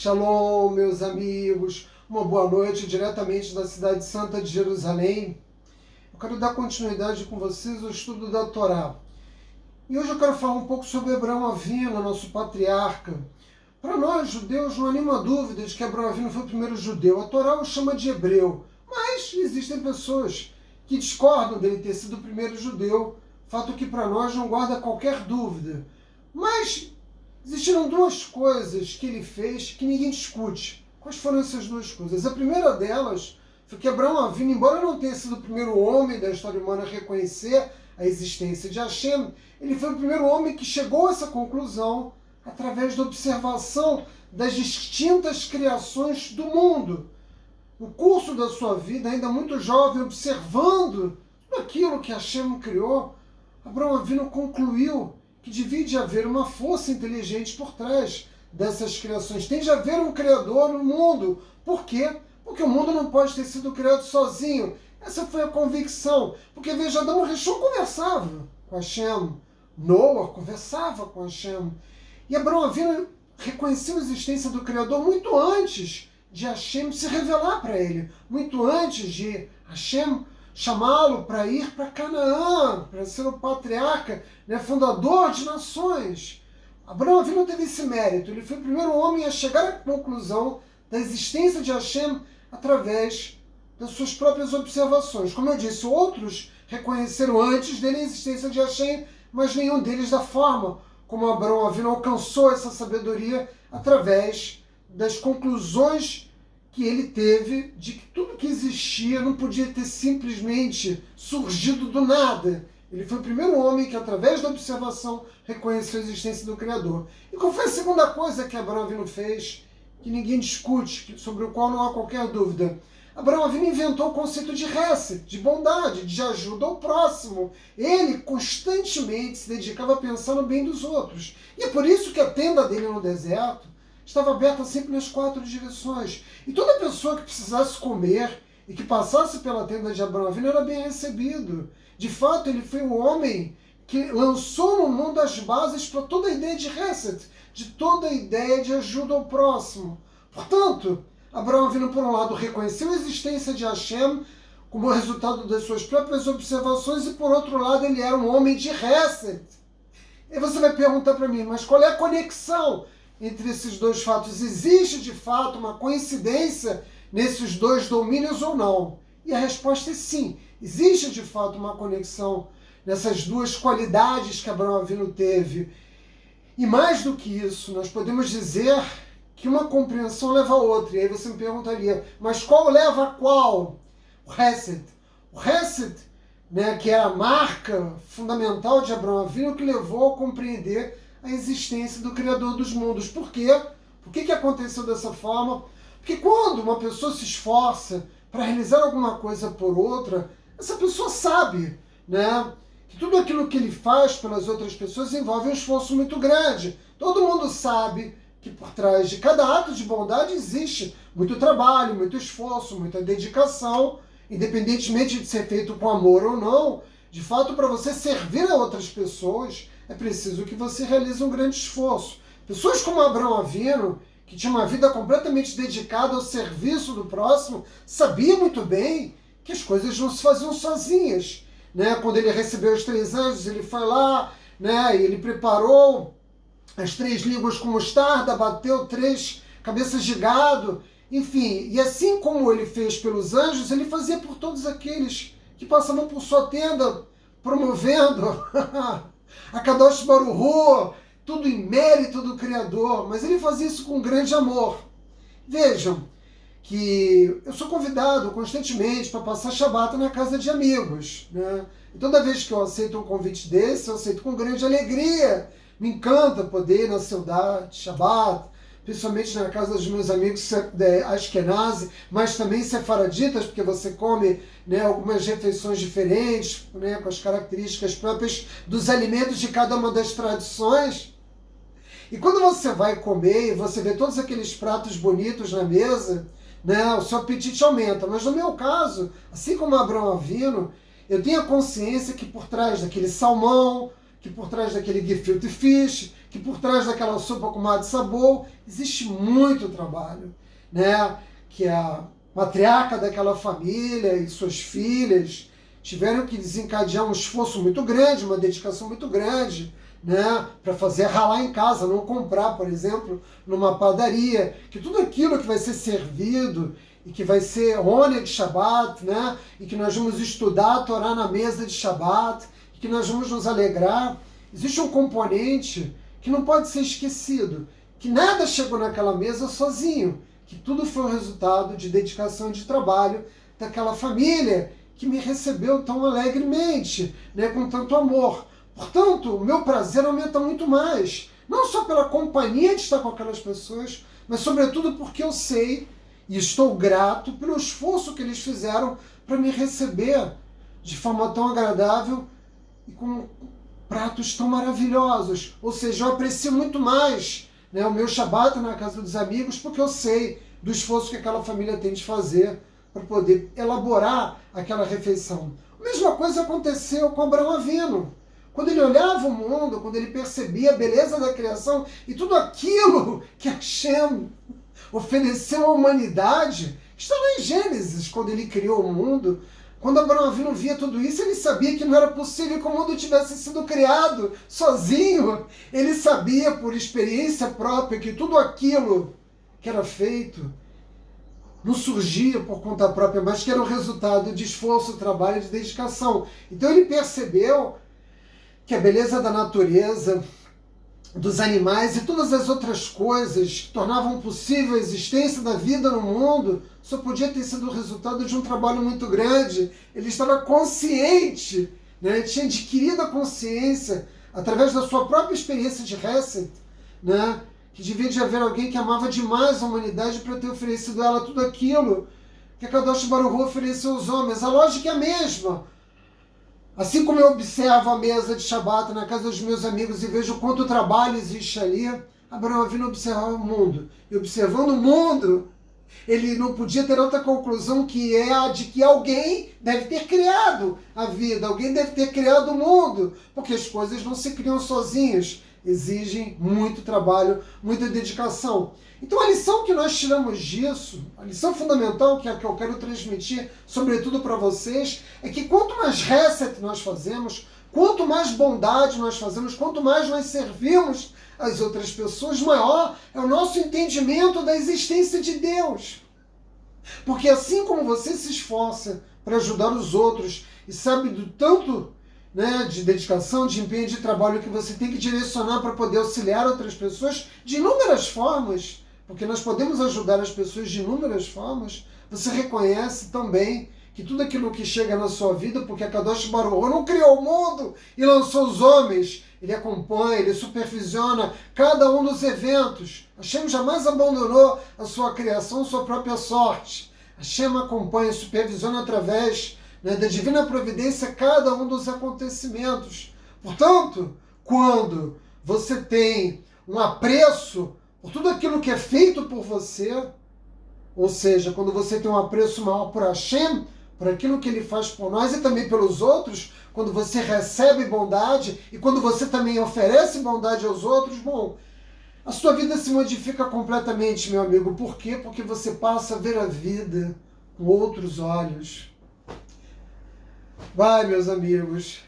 Shalom, meus amigos, uma boa noite diretamente da cidade santa de Jerusalém. Eu quero dar continuidade com vocês ao estudo da Torá. E hoje eu quero falar um pouco sobre Abraão Avinu, nosso patriarca. Para nós, judeus, não há nenhuma dúvida de que Abraão Avinu foi o primeiro judeu. A Torá o chama de hebreu, mas existem pessoas que discordam dele ter sido o primeiro judeu, fato que para nós não guarda qualquer dúvida. Mas existiram duas coisas que ele fez que ninguém discute. Quais foram essas duas coisas? A primeira delas foi que Abraão Avinu, embora não tenha sido o primeiro homem da história humana a reconhecer a existência de Hashem, ele foi o primeiro homem que chegou a essa conclusão através da observação das distintas criações do mundo. No curso da sua vida, ainda muito jovem, observando tudo aquilo que Hashem criou, Abraão Avinu concluiu que devia haver uma força inteligente por trás dessas criações. Tem de haver um Criador no mundo. Por quê? Porque o mundo não pode ter sido criado sozinho. Essa foi a convicção. Porque, veja, Adão Rishon conversava com Hashem. Noah conversava com Hashem. E Abraão Avinu reconheceu a existência do Criador muito antes de Hashem se revelar para ele. Muito antes de Hashem chamá-lo para ir para Canaã, para ser o patriarca, fundador de nações. Abraão Avinu teve esse mérito. Ele foi o primeiro homem a chegar à conclusão da existência de Hashem através das suas próprias observações. Como eu disse, outros reconheceram antes dele a existência de Hashem, mas nenhum deles da forma como Abraão Avinu alcançou essa sabedoria através das conclusões que ele teve de que tudo que existia não podia ter simplesmente surgido do nada. Ele foi o primeiro homem que, através da observação, reconheceu a existência do Criador. E qual foi a segunda coisa que Abraão Avinu fez, que ninguém discute, sobre o qual não há qualquer dúvida? Abraão Avinu inventou o conceito de hesed, de bondade, de ajuda ao próximo. Ele constantemente se dedicava a pensar no bem dos outros. E é por isso que a tenda dele no deserto estava aberta sempre nas 4 direções. E toda pessoa que precisasse comer e que passasse pela tenda de Abraão Avinu era bem recebido. De fato, ele foi o homem que lançou no mundo as bases para toda a ideia de hesed, de toda a ideia de ajuda ao próximo. Portanto, Abraão Avinu, por um lado, reconheceu a existência de Hashem como resultado das suas próprias observações e, por outro lado, ele era um homem de hesed. E você vai perguntar para mim, mas qual é a conexão entre esses dois fatos? Existe, de fato, uma coincidência nesses dois domínios ou não? E a resposta é sim. Existe, de fato, uma conexão nessas duas qualidades que Abraão Avinu teve. E mais do que isso, nós podemos dizer que uma compreensão leva a outra. E aí você me perguntaria, mas qual leva a qual? O hesed. O hesed, que é a marca fundamental de Abraão Avinu, que levou a compreender a existência do Criador dos mundos. Por quê? Por que aconteceu dessa forma? Porque quando uma pessoa se esforça para realizar alguma coisa por outra, essa pessoa sabe, que tudo aquilo que ele faz pelas outras pessoas envolve um esforço muito grande. Todo mundo sabe que por trás de cada ato de bondade existe muito trabalho, muito esforço, muita dedicação, independentemente de ser feito com amor ou não. De fato, para você servir a outras pessoas, é preciso que você realize um grande esforço. Pessoas como Abraão Avinu, que tinha uma vida completamente dedicada ao serviço do próximo, sabia muito bem que as coisas não se faziam sozinhas. Quando ele recebeu os 3 anjos, ele foi lá, e ele preparou as 3 línguas com mostarda, bateu 3 cabeças de gado, enfim. E assim como ele fez pelos anjos, ele fazia por todos aqueles que passavam por sua tenda, promovendo a Kadosh Baruch Hu, tudo em mérito do Criador, mas ele fazia isso com grande amor. Vejam que eu sou convidado constantemente para passar Shabbat na casa de amigos. E toda vez que eu aceito um convite desse, eu aceito com grande alegria. Me encanta poder ir na Seudat, Shabbat, principalmente na casa dos meus amigos Ashkenazi, mas também sefaraditas, porque você come algumas refeições diferentes, com as características próprias dos alimentos de cada uma das tradições. E quando você vai comer e você vê todos aqueles pratos bonitos na mesa, o seu apetite aumenta. Mas no meu caso, assim como Abraão Avinu, eu tenho a consciência que por trás daquele salmão, que por trás daquele gefilte fish, que por trás daquela sopa com mate sabor, existe muito trabalho, né? Que a matriarca daquela família e suas filhas tiveram que desencadear um esforço muito grande, uma dedicação muito grande, né, para fazer ralar em casa, não comprar, por exemplo, numa padaria, que tudo aquilo que vai ser servido e que vai ser Oneg Shabbat, né, e que nós vamos estudar a Torá na mesa de Shabbat, e que nós vamos nos alegrar, existe um componente que não pode ser esquecido, que nada chegou naquela mesa sozinho, que tudo foi o resultado de dedicação e de trabalho daquela família que me recebeu tão alegremente, né, com tanto amor. Portanto, o meu prazer aumenta muito mais, não só pela companhia de estar com aquelas pessoas, mas sobretudo porque eu sei e estou grato pelo esforço que eles fizeram para me receber de forma tão agradável e com pratos tão maravilhosos. Ou seja, eu aprecio muito mais, né, o meu Shabbat na casa dos amigos, porque eu sei do esforço que aquela família tem de fazer para poder elaborar aquela refeição. A mesma coisa aconteceu com Abraão Avinu. Quando ele olhava o mundo, quando ele percebia a beleza da criação e tudo aquilo que Hashem ofereceu à humanidade, está lá em Gênesis, quando ele criou o mundo. Quando Abraão Avinu via tudo isso, ele sabia que não era possível que o mundo tivesse sido criado sozinho. Ele sabia, por experiência própria, que tudo aquilo que era feito não surgia por conta própria, mas que era o resultado de esforço, trabalho e de dedicação. Então ele percebeu que a beleza da natureza, dos animais e todas as outras coisas que tornavam possível a existência da vida no mundo só podia ter sido o resultado de um trabalho muito grande. Ele estava consciente, né? Tinha adquirido a consciência através da sua própria experiência de Hesed, né? Que devia de haver alguém que amava demais a humanidade para ter oferecido a ela tudo aquilo que a Kadosh Baruch Hu ofereceu aos homens. A lógica é a mesma. Assim como eu observo a mesa de Shabbat na casa dos meus amigos e vejo quanto trabalho existe ali, Abraão Avinu observava o mundo. E observando o mundo, ele não podia ter outra conclusão que é a de que alguém deve ter criado a vida, alguém deve ter criado o mundo, porque as coisas não se criam sozinhas, exigem muito trabalho, muita dedicação. Então a lição que nós tiramos disso, a lição fundamental que é a que eu quero transmitir, sobretudo para vocês, é que quanto mais reset nós fazemos, quanto mais bondade nós fazemos, quanto mais nós servimos as outras pessoas, maior é o nosso entendimento da existência de Deus. Porque assim como você se esforça para ajudar os outros e sabe do tanto, né, de dedicação, de empenho, de trabalho que você tem que direcionar para poder auxiliar outras pessoas de inúmeras formas, porque nós podemos ajudar as pessoas de inúmeras formas, você reconhece também que tudo aquilo que chega na sua vida, porque a Kadosh Baruch Hu não criou o mundo e lançou os homens, ele acompanha, ele supervisiona cada um dos eventos. Hashem jamais abandonou a sua criação, sua própria sorte. Hashem acompanha, supervisiona através, né, da divina providência cada um dos acontecimentos. Portanto, quando você tem um apreço por tudo aquilo que é feito por você, ou seja, quando você tem um apreço maior por Hashem, por aquilo que ele faz por nós e também pelos outros, quando você recebe bondade e quando você também oferece bondade aos outros, bom, a sua vida se modifica completamente, meu amigo. Por quê? Porque você passa a ver a vida com outros olhos. Vai, meus amigos.